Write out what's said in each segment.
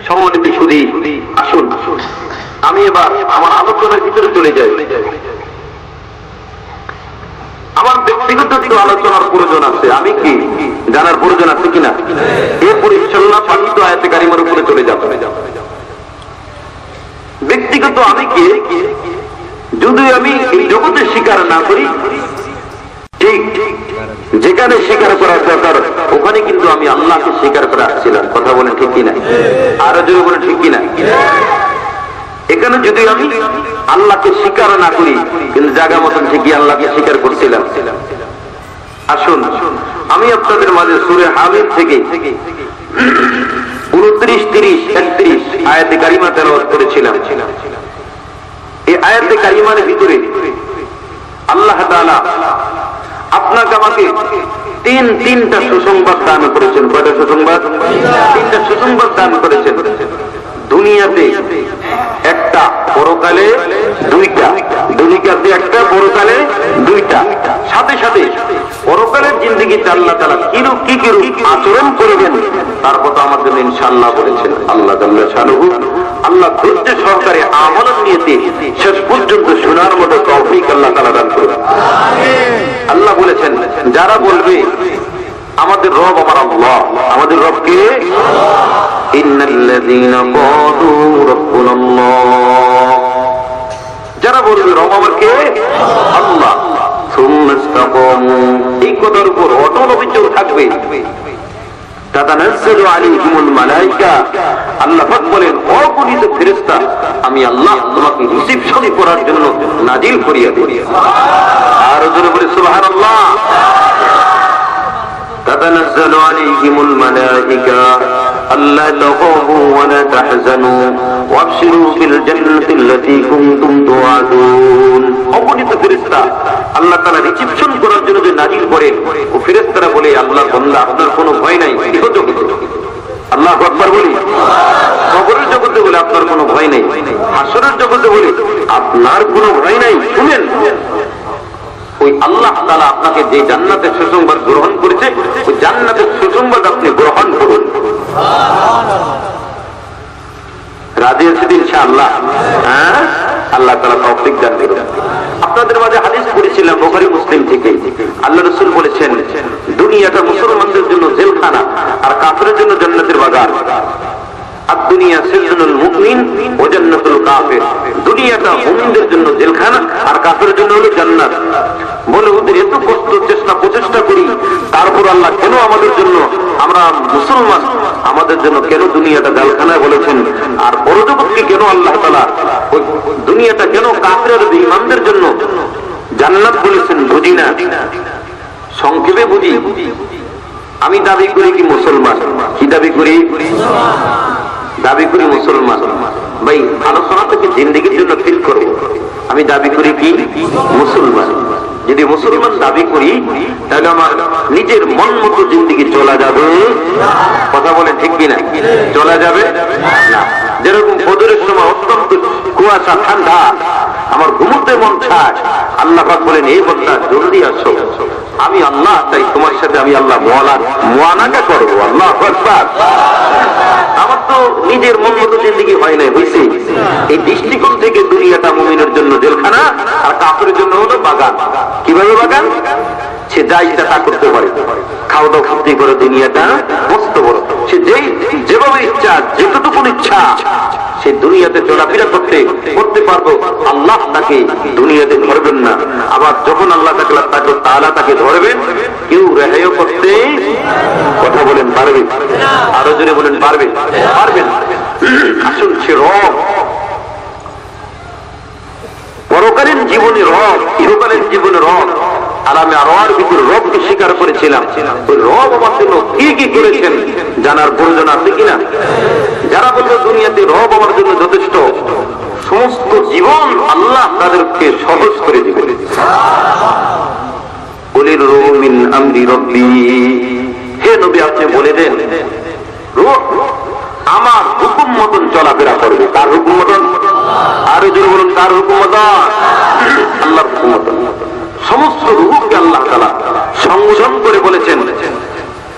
সম্মানিত সুধী, আসুন আমি এবার আমার আলোচনার ভিতরে চলে যাই। আমার ব্যক্তিগত একটু আলোচনার প্রয়োজন আছে, আমি কি জানার প্রয়োজন আছে কিনা এরপরে ইনশাআল্লাহ পাঠিত আয়াতে কারিমার উপরে চলে যাব। ব্যক্তিগত আমি কে, যদি আমি এই জগতে স্বীকার না করি, ঠিক যেখানে স্বীকার করার দরকার ওখানে কিন্তু আমি আল্লাহকে স্বীকার করে আসছিলাম। কথা বলেন ঠিক কিনা? আরো জোরে বলেন ঠিক কিনা? এখানে যদি আমি আল্লাহকে স্বীকার না করি, কিন্তু জায়গা মতন ঠিকই আল্লাহকে স্বীকার করছিলাম। আসুন আমি আপনাদের মাঝে সূরা হামিদ থেকে 29, 30, 31 আয়াতে কারিমা তেলাওয়াত করেছিলাম। এই আয়াতে কারিমার ভিতরে আল্লাহ তাআলা আপনাকে আমাকে তিনটা সুসংবাদ দান করেছেন। কয়টা সুসংবাদ? তিনটা সুসংবাদ দান করেছেন। দুনিয়াতে একটা, পরকালে দুইটা। দুনিয়াতে একটা, পরকালে দুইটা। সাথে সাথে পরকালের জিন্দেগিতে আল্লাহ তাআলা কি আচরণ করবেন তার কথা আমার জন্য ইনশাআল্লাহ বলেছেন। আল্লাহ জাল্লা শানুহু আল্লাহ ধৈর্য সহকারে আমল নিয়েতে শেষ পর্যন্ত শোনার মতো তৌফিক আল্লাহ তাআলা দান করুন। আল্লাহ বলেছেন, যারা বলবে আমাদের রব আমার আল্লাহ, আমাদের রব কে? ইন্নাল্লাযীনা ক্বালু রাব্বুনাল্লাহ, যারা বলবে রব আমার কে? আল্লাহ, সুম্মা ইসতাকামু, এই কথার উপর অটল অবিচল থাকবে, তাতানাজ্জালু আলাইহিমুল মালায়েকা, আল্লাহ পাক বলেন অগণিত ফেরেশতা আমি আল্লাহ তোমাকে রিসিপশন করার জন্য নাজিল করিয়া দেই। আর জোরে বলে সুবহানাল্লাহ। تتنزل عليهم الملائكة ألا تخافوا ولا تحزنوا وابشروا بالجنة التي كنتم توعدون। অগণিত ফেরেশতা আল্লাহ তাআলা রিসিপশন করার জন্য যে নাজিল করেন, ও ফেরেশতারা বলে আল্লাহ বান্দা আপনার কোনো ভয় নাই। ইহ জগতে আল্লাহু আকবার বলি, কবরের জগতে বলে আপনার কোনো ভয় নাই, হাসরের জগতে বলে আপনার কোনো ভয় নাই। শুনেন, ওই আল্লাহ তাআলা আপনাকে যে জান্নাতের সুসংবাদ গ্রহণ করেছে, ওই জান্নাতের সুসংবাদ আপনি গ্রহণ করুন। রাজি আছেন ইনশাআল্লাহ? হ্যাঁ, আল্লাহ তাআলা তৌফিক দান করুন। আপনাদের মাঝে হাদিস পড়েছিলাম বুখারী মুসলিম থেকে। আল্লাহ রাসূল বলেছেন, দুনিয়াটা মুসলমানদের জন্য জেলখানা আর কাফেরের জন্য জান্নাতের বাগান। দুনিয়া সিজনুল মুমিন ওয়া জান্নাতুল কাফির, দুনিয়াটা মুমিনদের জন্য জেলখানা আর কাফেরের জন্য হলো জান্নাত। বলে ওদের এত কষ্ট প্রচেষ্টা করি, তারপর আল্লাহ কেন আমাদের জন্য, আমরা মুসলমান, আমাদের জন্য কেন দুনিয়াটা জেলখানা বলেছেন, আর পরজগৎকে কেন আল্লাহ তাআলা ওই দুনিয়াটা কেন কাফের আর বেঈমানদের জন্য জান্নাত বলেছেন বুঝি না। সংক্ষেপে বুঝি, আমি দাবি করি কি মুসলমান, কি দাবি করি? দাবি করি মুসলমান। ভাই আলোচনা থেকে জিন্দেগির জন্য ফিল করো, আমি দাবি করি কি মুসলমান। যদি মুসলমান দাবি করি তাহলে আমার নিজের মন মতো জিন্দেগি চলা যাবে। কথা বলেন ঠিক কিনা? চলা যাবে না। যেরকম বদরের সময় অত্যন্ত কুয়াশা ঠান্ডা, আমার ঘুমোতে মন চায়, আল্লাহ পাক বলেন এই বান্দা জলদি আসো, আমি আল্লাহ তাই তোমার সাথে আমি আল্লাহ মুআনাকা করবো। আল্লাহু আকবার। আমার তো নিজের মন মতো জিন্দেগি হয় নাই, হইছে। এই দৃষ্টিকোণ থেকে দুনিয়াটা মুমিনের জন্য জেলখানা আর কাফেরের জন্য হলো বাগান। কিভাবে বাগান? সে যা ইচ্ছা তা করতে পারে, খাওয়া দাওয়া ফুর্তি করে, দুনিয়াটা মস্ত বড়। সে যেভাবে ইচ্ছা, যেটুকু ইচ্ছা সে দুনিয়াতে চলাফেরা করতে পারবো। আল্লাহ তাকে দুনিয়াতে ধরবেন না। আবার যখন আল্লাহ তাআলা তাকে ধরবেন, কেউ রেহাইও করতে, কথা বলেন পারবে? আরো জোরে বলেন পারবে? পারবেন। আসুন, সে রব, পরকালীন জীবনে রব, ইহকালীন জীবনে রব। আর আমি আরোয়ার ভিতরে রবকে স্বীকার করেছিলাম। ওই রব আমার জন্য কি কি করেছেন জানার প্রয়োজন আছে কিনা? যারা বলবে দুনিয়াতে রব আমার জন্য যথেষ্ট, সমস্ত জীবন আল্লাহ তাদেরকে সহজ করে দিবেন। কুলির রূহ মিন আমরি রব্বি, হে নবী আপনি বলে দেন রূহ আমার হুকুম মতন চলাফেরা করবে। তার হুকুম মতন? আরো জোরে বলুন, তার হুকুম মতন, আল্লাহর হুকুম মতন। সমস্ত রূহকে আল্লাহ তাআলা সংশোধন করে বলেছেন,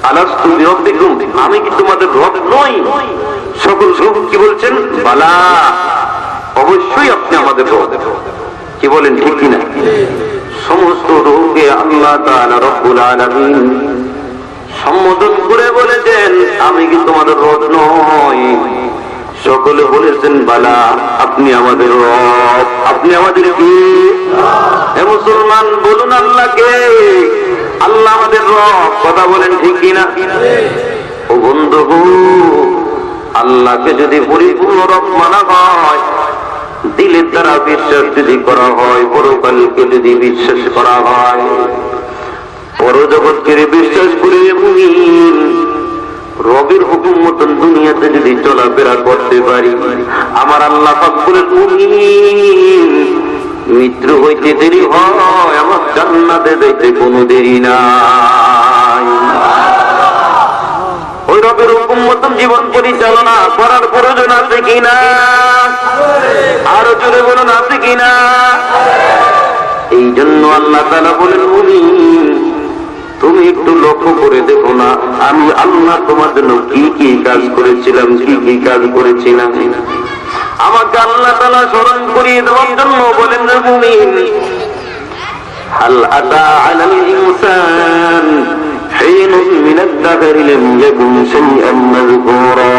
আলাস্তু বিরব্বিকুম, আমি কি তোমাদের রব নই? সকল রূহ কি বলছেন? বালা, অবশ্যই আপনি আমাদের রব। কি বলেন, ঠিক কিনা? সমস্ত রূহকে আল্লাহ তাআলা রব্বুল আলামিন সম্বোধন করে বলেছেন, আমি কি তোমাদের রব নই? সকলে বলেছেন, বালা, আপনি আমাদের রব। আপনি আমাদের কি? হে মুসলমান, বলুন আল্লাহকে, আল্লাহ আমাদের রব। কথা বলেন, ঠিক কিনা? ও বন্ধু, আল্লাহকে যদি পরিপূর্ণ রব মানা হয়, দিলের দ্বারা বিশ্বাস যদি করা হয়, পরকালকে যদি বিশ্বাস করা হয়, পরজগৎকে বিশ্বাস করে মুমিন রবের হুকুম মতন দুনিয়াতে যদি চলাফেরা করতে পারি, আমার আল্লাহ পাক বলেন, মুমিন মৃত্যু হইতে দেরি হয়, আমার জান্নাতে যাইতে কোনো দেরি নাই। ওই রবের হুকুম মতন জীবন পরিচালনা করার প্রয়োজন আছে কিনা? আরো জোরে বলুন, আছে কিনা? এই জন্য আল্লাহ তাআলা বলেন, মুমিন তুমি একটু লক্ষ্য করে দেখো না, আমি আল্লাহ তোমার জন্য কি কি কাজ করেছিলাম, কি কি কাজ করেছিলাম। আমাকে আল্লাহ তাআলা স্মরণ করিয়ে দেওয়ার জন্য বলেন, মুমিন, হাল আতা আলাল ইনসান হিনুন মিনাদ দাহরি লাম ইয়াকুন শাইআন মাযকুরা।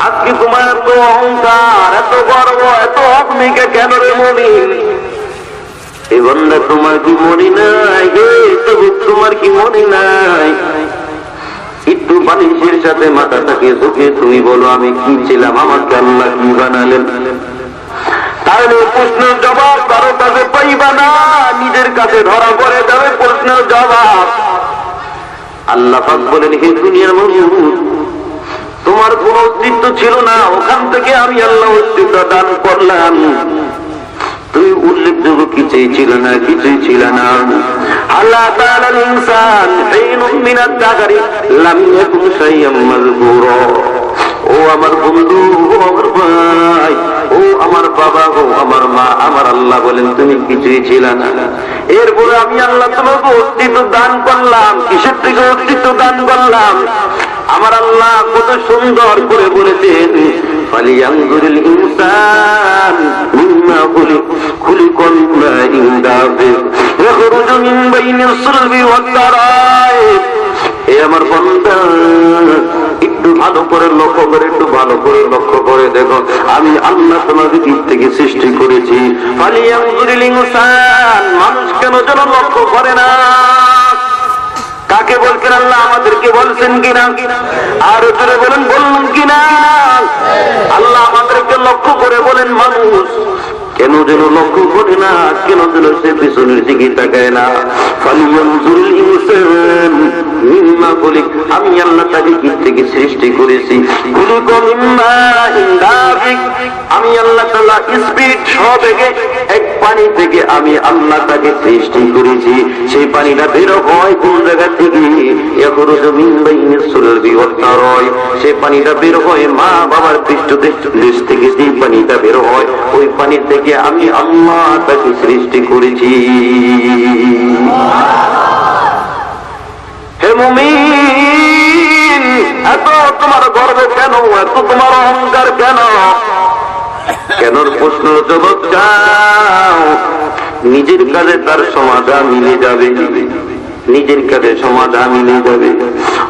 আজকে তোমার এত অহংকার, এত গর্ব, এত অহমিকা কেন রে মুমিন? এ বান্দা, তোমার কি মনে নাই? তোমার কি মনে নাই? একটু বালিশের সাথে মাথাটাকে ঝুঁকে তুমি বলো, আমি কি ছিলাম, আমাকে আল্লাহ কি বানালেন? তাহলে প্রশ্নের জবাব কারো কাছে পাইবা না, নিজের কাছে ধরা পড়ে যাবে প্রশ্নের জবাব। আল্লাহ পাক বলেন, হে দুনিয়ার মানুষ, তোমার কোন অস্তিত্ব ছিল না, ওখান থেকে আমি আল্লাহ অস্তিত্ব দান করলাম। তুমি উল্লেখযোগ্য কিছুই ছিল না, কিছুই ছিল না। আল্লাহ তাআলা ইনসান হিনুন মিনাদ দাহরি লাম ইয়াকুন শাইআন মাযকুরা। ও আমার বন্ধু, ও আমার ভাই, ও আমার বাবা, ও আমার মা, আমার আল্লাহ বলেন, তুমি কিছুই ছিল না। এরপরে আমি আল্লাহ তোমাকে অস্তিত্ব দান করলাম। কিসের থেকে অস্তিত্ব দান করলাম? আমার আল্লাহ কত সুন্দর করে বলেছেন, ফালিয়ানজুরিল ইনসান মিম্মা খুলিকা মিন মাইন দাফিক ইয়াখরুজু মিন বাইনিস সুলবি ওয়াত তারাইব। হে আমার বান্দা, একটু ভালো করে লক্ষ্য করে, একটু ভালো করে লক্ষ্য করে দেখো, আমি আল্লাহ তোমাকে দিক থেকে সৃষ্টি করেছি। ফালিয়ানজুরিল ইনসান, মানুষ কেন যেন লক্ষ্য করে না? কাকে বলছেন? আল্লাহ আমাদেরকে বলছেন কিনা? আর জোরে বলেন, বলুন কিনা? আল্লাহ আমাদেরকে লক্ষ্য করে বলেন, মানুষ কেন যেন লক্ষ্য করে না, কেন যেন সে পিছনের দিকে তাকায় না। ফালিয়ানজুরিল ইনসান মিম্মা খুলিক, আমি আল্লাহ তাকে কি থেকে সৃষ্টি করেছি? খুলিকা মিন মাইন দাফিক, আমি আল্লাহ তাআলা স্পিড সবেগে এক পানি থেকে আমি আল্লাহ তাকে সৃষ্টি করেছি। সেই পানিটা বের হয় কোন জায়গা থেকে? ইয়াখরুজু মিন বাইনিস সুলবি ওয়াত তারাইব, সেই পানিটা বের হয় মা বাবার পৃষ্ঠদেশ থেকে। যে পানিটা বের হয়, ওই পানি থেকে আমি আল্লাহ তাকে সৃষ্টি করেছি। হে মুমিন, এত তোমার গর্ব কেন? এত তোমার অহংকার কেন? কেনর প্রশ্নের জবাব চাও। নিজের কাজে তার সমাধান মিলে যাবে, নিজের কাজে সমাধান মিলে যাবে।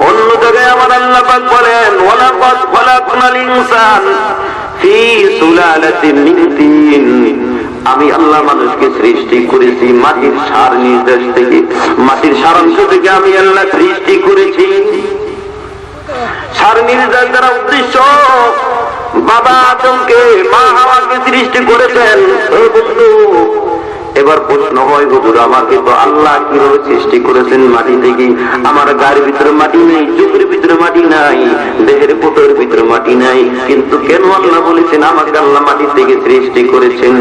অন্য জায়গায় আমার আল্লাহ পাক বলেন, ওয়ালাকাদ খালাকনাল ইনসান ফি সুলালাতিন মিন তিন, আমি আল্লাহ মানুষকে সৃষ্টি করেছি মাটির সার নির্দেশ থেকে, মাটির সারাংশ থেকে আমি আল্লাহ সৃষ্টি করেছি। সার নির্দেশ দ্বারা উদ্দেশ্য, বাবা আদমকে, মা হাওয়াকে সৃষ্টি করেছেন। বন্ধু, এবার প্রশ্ন হয়, হুজুর আমাকে তো আল্লাহ কিভাবে সৃষ্টি করেছেন মাটি থেকে? আমার গায়ের ভিতরে মাটি নেই, চোখের ভিতরে মাটি নাই, দেহের কোটরের ভিতরে মাটি নাই, কিন্তু কেন আল্লাহ বলেছেন আমাকে আল্লাহ মাটি থেকে সৃষ্টি করেছেন?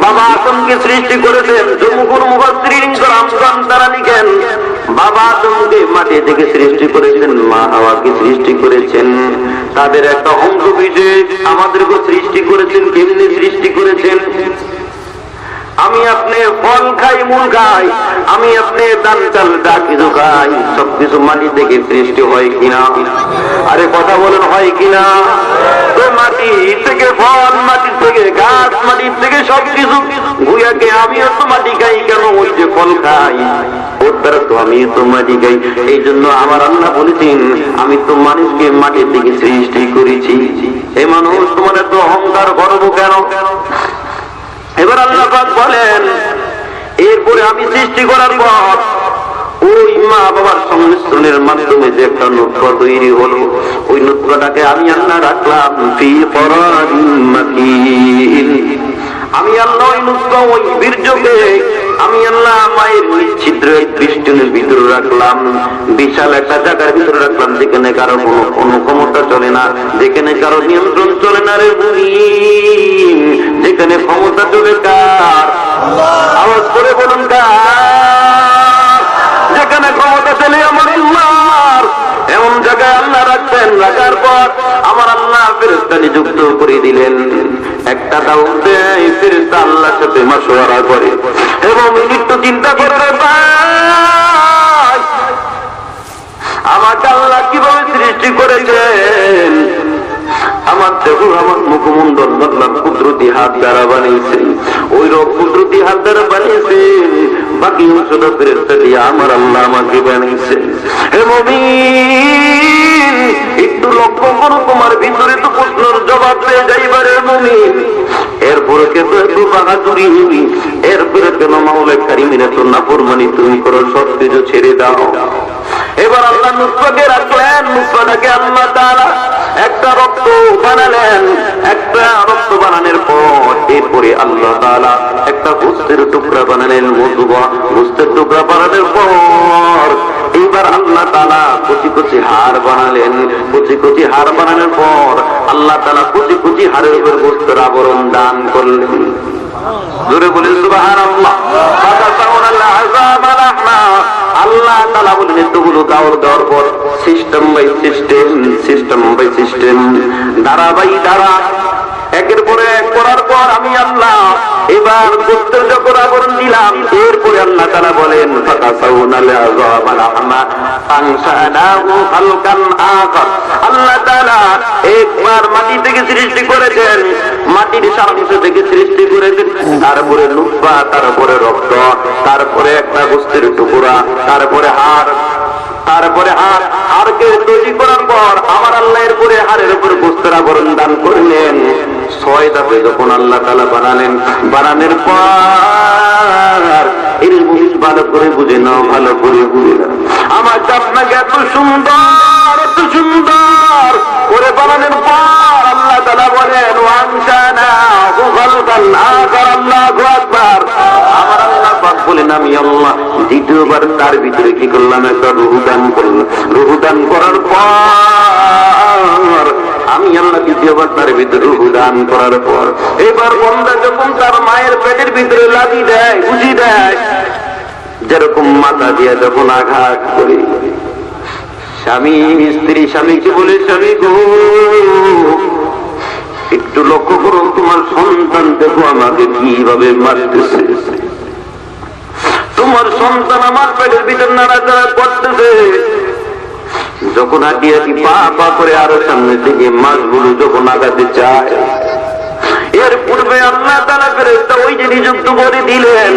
বাবা আদমকে সৃষ্টি করেছেন। জমহুর মুফাসসিরিন রামজান তারা লিখেন, বাবা আদমকে মাটি থেকে সৃষ্টি করেছেন, মা হাওয়াকে সৃষ্টি করেছেন। তাদের একটা অংশ বিশেষ আমাদেরকে সৃষ্টি করেছেন। কেমনি সৃষ্টি করেছেন? আমি আপনি ফল খাই, মূল খাই, আমি আপনি ধান চাল যা কিছু খাই, সবকিছু মাটি থেকে সৃষ্টি হয় কিনা? আরে কথা বলেন, হয় কিনা? তো মাটি থেকে ফল, মাটি থেকে গাছ, মাটি থেকে সবকিছু গুয়াকে আমিও তো মাটি খাই কেন? ওই যে ফল খাই ওর দ্বারা তো আমি তো মাটি খাই। এই জন্য আমার আল্লাহ বলেছেন আমি তো মানুষকে মাটি থেকে সৃষ্টি করেছি। এই মানুষ তোমার এত অহংকার গর্ব কেন? এবার আল্লাহ পাক বলেন এরপরে আমি সৃষ্টি করার পর ওই মা বাবার সংমিশ্রণের মাধ্যমে যে একটা নুতফা তৈরি হলো, ওই নুতফাটাকে আমি আল্লাহ রাখলাম ফি করারিন মাকিন। আমি আল্লাহ ওই নুতফা, ওই বীর্যকে আমি আল্লাহ মায়ের নিশ্চিদ্র দৃষ্টির ভিতরে রাখলাম, বিশাল একটা জায়গার ভিতরে রাখলাম যেখানে কারো কোনো ক্ষমতা চলে না, যেখানে কারো নিয়ন্ত্রণ চলে না রে মুমিন, যেখানে ক্ষমতা চলে কার? আওয়াজ করে বলুন কার? যেখানে ক্ষমতা চলে আমার আল্লাহর। এমন জায়গায় আল্লাহ রাখতেন, রাখার পর আমার আল্লাহ ফেরেশতা নিযুক্ত করে দিলেন। একটা দাউদ দেয়, ফেরেশতা আল্লাহর সাথে মাশওয়ারা করে এবং একটু চিন্তা করে ভাই আমাকে আল্লাহ কিভাবে সৃষ্টি করেছেন? আমার দেহ, আমার মুখমন্ডল আল্লাহ কুদরতি হাত দ্বারা বানিয়েছেন, ওই রব কুদরতি হাত দ্বারা বানিয়েছেন, বাকি অংশটা ফেরেশতা দিয়ে আমার আল্লাহ আমাকে বানিয়েছেন। হে মুমিন একটু লক্ষ্য করো, তোমার ভিতরে তো প্রশ্নের জবাব পেয়ে যাইবারে মুমিন। এরপরে কেন এত বাহাদুরি, এরপরে কেন মাওলা কারীমের এত নাফরমানি তুমি করো? সব কিছু ছেড়ে দাও। এবার আল্লাহ নুতফাকে রাখলেন, নুতফাটাকে আল্লাহ তাআলা একটা রক্ত বানালেন। একটা রক্ত বানানোর পর এরপরে আল্লাহ তাআলা একটা গোশতের টুকরা বানালেন, মধুবা গোশতের টুকরা বানানোর পর এইবার আল্লাহ তাআলা কুচি কুচি হাড় বানালেন। কুচি কুচি হাড় বানানোর পর আল্লাহ তাআলা কুচি কুচি হাড়ের উপর গোশতের আবরণ দান করলেন। জোরে বলেন সুবহানাল্লাহ। আল্লাহ তাআলা বলেন এতগুলো দেওয়ার পর system by system, system by system, ধারা বাই ধারা, একের পরে এক করার পর আমি আল্লাহ এবার গোশতের যখন আবরণ দিলাম, এরপরে আল্লাহ তাআলা বলেন আল্লাহ তাআলা একবার মাটি থেকে সৃষ্টি করেছেন, মাটির সারাংশ থেকে সৃষ্টি করেছেন, তারপরে নুতফা, তারপরে রক্ত, তারপরে একটা গোশতের টুকরা, তারপরে হাড়, তারপরে হাড়কে তৈরি করার পর আমার আল্লাহ এরপরে হাড়ের উপর গোশতের আবরণ দান করলেন। 6 ধাপে যখন আল্লাহ তাআলা বানালেন, বানানোর পর এর মুখ ভালো করে বুঝে নাও, ভালো করে বুঝে নাও। আমার আপনাকে এত সুন্দর, এত সুন্দর করে বানানোর পর আল্লাহ তাআলা বলেন ওয়ানশানা খালকান আখার, আল্লাহু আকবার। আমার আল্লাহ পাক বলেন আমি আল্লাহ দ্বিতীয়বার তার ভিতরে কি করলাম? একটা রূহ দান করলাম। রূহ দান করার পর আমি আল্লাহ দ্বিতীয়বার তার ভিতরে রূহ দান করার পর এবার বান্দা যখন তার মায়ের পেটের ভিতরে লাগি দেয়, বুঝি দেয়, যেরকম মাথা দিয়ে যখন আঘাত করে, স্বামী স্ত্রী স্বামীকে বলে স্বামী গো একটু লক্ষ্য করো তোমার সন্তান দেখো আমাকে কিভাবে মারতেছে, তোমার সন্তান আমার পেটের ভিতর নাড়াচাড়া করতেছে। যখন হাঁটি হাঁটি পা পা করে আরো সামনে থেকে মাছগুলো যখন আগাতে চায়, এর পূর্বে আল্লাহ তাআলা ফেরেশতা ওই যে নিযুক্ত করে দিলেন,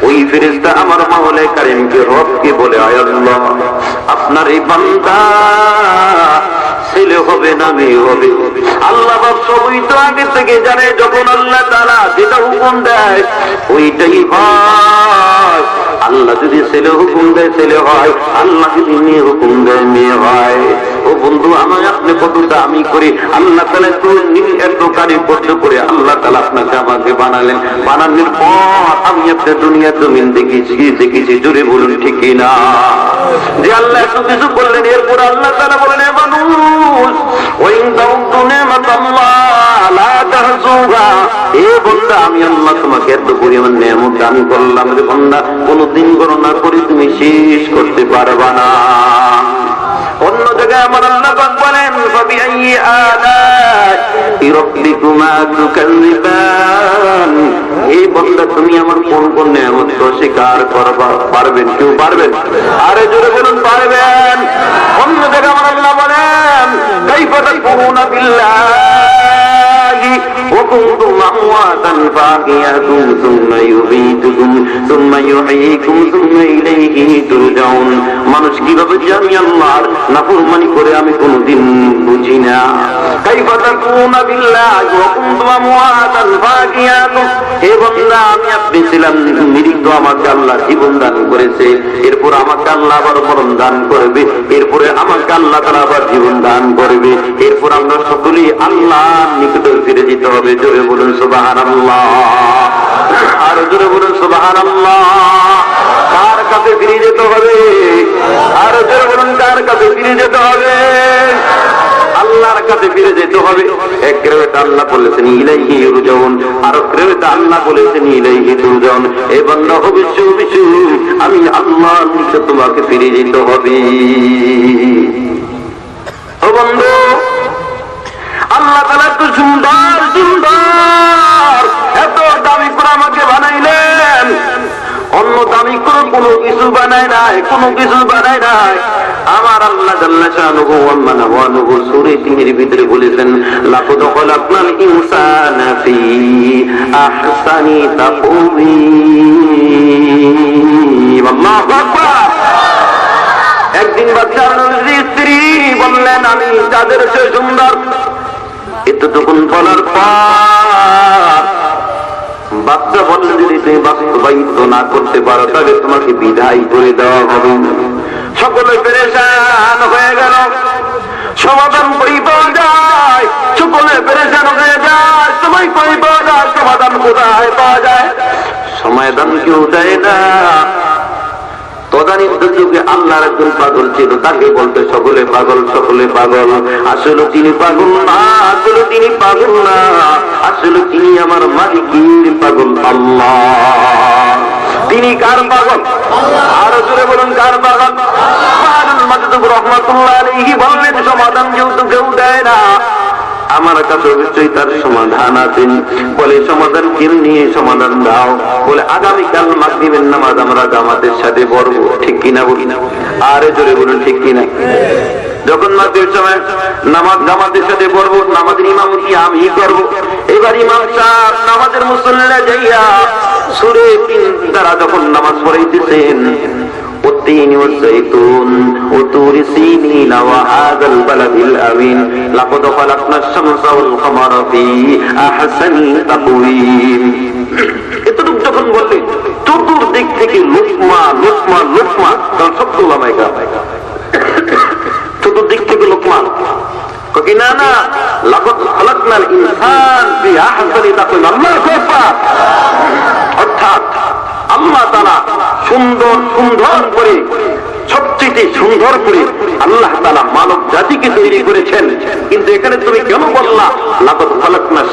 ওই ফেরেশতা আমার মাওলা কারীমকে রবকে বলে আয় আল্লাহ আপনার এই বান্দা ছেলে হবে না মেয়ে হবে? আল্লাহ বাপ সবই তো আগে থেকে জানে, যখন আল্লাহ তাআলা যেটা হুকুম দেয় ওইটাই হয়। আল্লাহ যদি ছেলে হুকুম দেয় ছেলে হয়, আল্লাহ যদি মেয়ে হুকুম দেয় মেয়ে হয়। ও বন্ধু আমায় আপনি কত দামি করে আল্লাহ তাআলা এত কারিম করতে করে আল্লাহ তাআলা আপনাকে আমাকে বানালেন। বানানোর পর আমি একটা দুনিয়া জমিন দেখেছি, জোরে বলুন ঠিক কিনা? যে আল্লাহ এত কিছু করলেন, এরপর আল্লাহ তাআলা বলেন মানুষ ওয়াইন তাউদ্দু নি'মাতাল্লাহ লা তাহসুহা, এ বান্দা আমি আল্লাহ তোমাকে এত পরিমাণ নিয়ামত দান করলাম রে বান্দা, কোনদিন গণনা করে তুমি শেষ করতে পারবা না। অন্য জায়গায় আমার আল্লাহ পাক বলেন ফাবিআইয়ি আলা'i রাব্বিকুমা তুকাযযিবান। এই বান্দা তুমি আমার কোন কোন নিয়ামত অস্বীকার করবা? পারবেন? কেউ পারবেন? আরে জোরে বলুন পারবেন। অন্য জায়গায় আমার আল্লাহ বলেন কাইফা তাকুনা বিল্লাহি ওয়া কুনতুম আমওয়াতান ফাহিয়াতুম সুম্মা ইউমীতুকুম সুম্মা ইউহয়ীকুম সুম্মা ইলাইহি তুরজাউন। মানুষ কিভাবে জানি আল্লাহর নাফরমানি করে আমি কোনদিন বুঝি না। কাইফা তাকুনা বিল্লাহি ওয়া কুনতুম আমওয়াতান ফাহিয়াতুম। হে বান্দা আমি আপনি ছিলাম মৃত, আমাকে আল্লাহ জীবন দান করেছে, এরপর আমাকে আল্লাহ আবার মরণ দান করবে, এরপরে আমাকে আল্লাহ তাআলা আবার জীবন দান করবে, এরপর আমরা সকলেই আল্লাহর নিকটে ফিরে যেতে হবে। জোরে বলুন সুবহানাল্লাহ, আর জোরে বলুন সুবহানাল্লাহ। কার কাছে ফিরে যেতে হবে? আর জোরে বলুন কার কাছে ফিরে যেতে হবে? আল্লাহর কাছে ফিরে যেতে হবে। এক রেওয়ায়েতে আল্লাহ বলেছেন ইলাইহি ইরজাউন, আর এক রেওয়ায়েতে আল্লাহ বলেছেন ইলাইহি তুরজাউন। এই বান্দা অবশ্যই অবশ্যই আমি আল্লাহর নিকটে তোমাকে ফিরে যেতে হবে। ও বন্ধু, আল্লাহ তাআলা এত সুন্দর সুন্দর এত দামি করে আমাকে বানাইলেন, অন্য দামি করে কোনো কিছু বানায় নাই, কোনো কিছু বানায় নাই। আমার আল্লাহ জাল্লা শানুহু ওয়া মানাওয়ানুহু সূরা ৩ এর ভিতরে বলেছেন লাকাদ খালাকনাল ইনসানা ফি আহসানি তাকওয়িম। আল্লাহু আকবার। একদিন বাচ্চা নবীর স্ত্রী বললেন আমি তাদের চেয়ে সুন্দর। এতটুকুন বলার পর বাচ্চা বললেন যদি তুমি বাস্তবায়িত না করতে পারো তাহলে তোমাকে বিদায় করে দেওয়া হবে। সকলে পেরেশান হয়ে গেল। সমাধান কই পাওয়া যায়? সকলে পেরেশান হয়ে যায়। সবাই কই পাওয়া যায়? সমাধান কোথায় পাওয়া যায়? সমাধান কেউ দেয় না। তদানীন্তন যুগে আল্লাহর একজন পাগল ছিল, তাকে বলতে সকলে পাগল, সকলে পাগল। আসলে তিনি পাগল না, আসলে তিনি পাগল না, আসলে তিনি আমার মালিকের পাগল আল্লাহ। তিনি কার পাগল? আর জোরে বলুন কার পাগল? রহমাতুল্লাহ আলাইহি বললেন সমাধান যেহেতু কেউ দেয় না, আমার কাছে অবশ্যই তার সমাধান আছে। বলে সমাধান কেমনি? সমাধান দাও। বলে আগামীকাল মাগরিবের নামাজ আমরা জামাতের সাথে পড়বো, ঠিক কিনা বলি? আরে জোরে বলুন ঠিক কিনা? যখন মাগরিবের সময় নামাজ জামাতের সাথে পড়বো, নামাজের ইমামতি আমি করবো। এবার ইমাম সাহেব নামাজের মুসল্লা যাইয়া সূরা ৩ দ্বারা যখন নামাজ পড়াইতেছেন والتين والزيتون وطور سينين وهذا البلد الأمين لقد خلقنا الشمس والقمر في أحسن تقويم। এতটুকু যখন বললেন চতুর্দিক থেকে লুকমা লুকমা লুকমা, কারণ সব ওলামায়ে কেরাম চতুর্দিক থেকে লুকমা কি না না লাকাদ খালাকনাল ইনসান ফি আহসানি তাকওয়িম। আল্লাহু আকবার। অর্থাৎ আল্লাহ তাআলা সুন্দর সুন্দর করে, সবচেয়ে সুন্দর করে আল্লাহ তাআলা মানব জাতিকে তৈরি করেছেন। কিন্তু এখানে তুমি কেন বললা লাকাদ খালাকনাস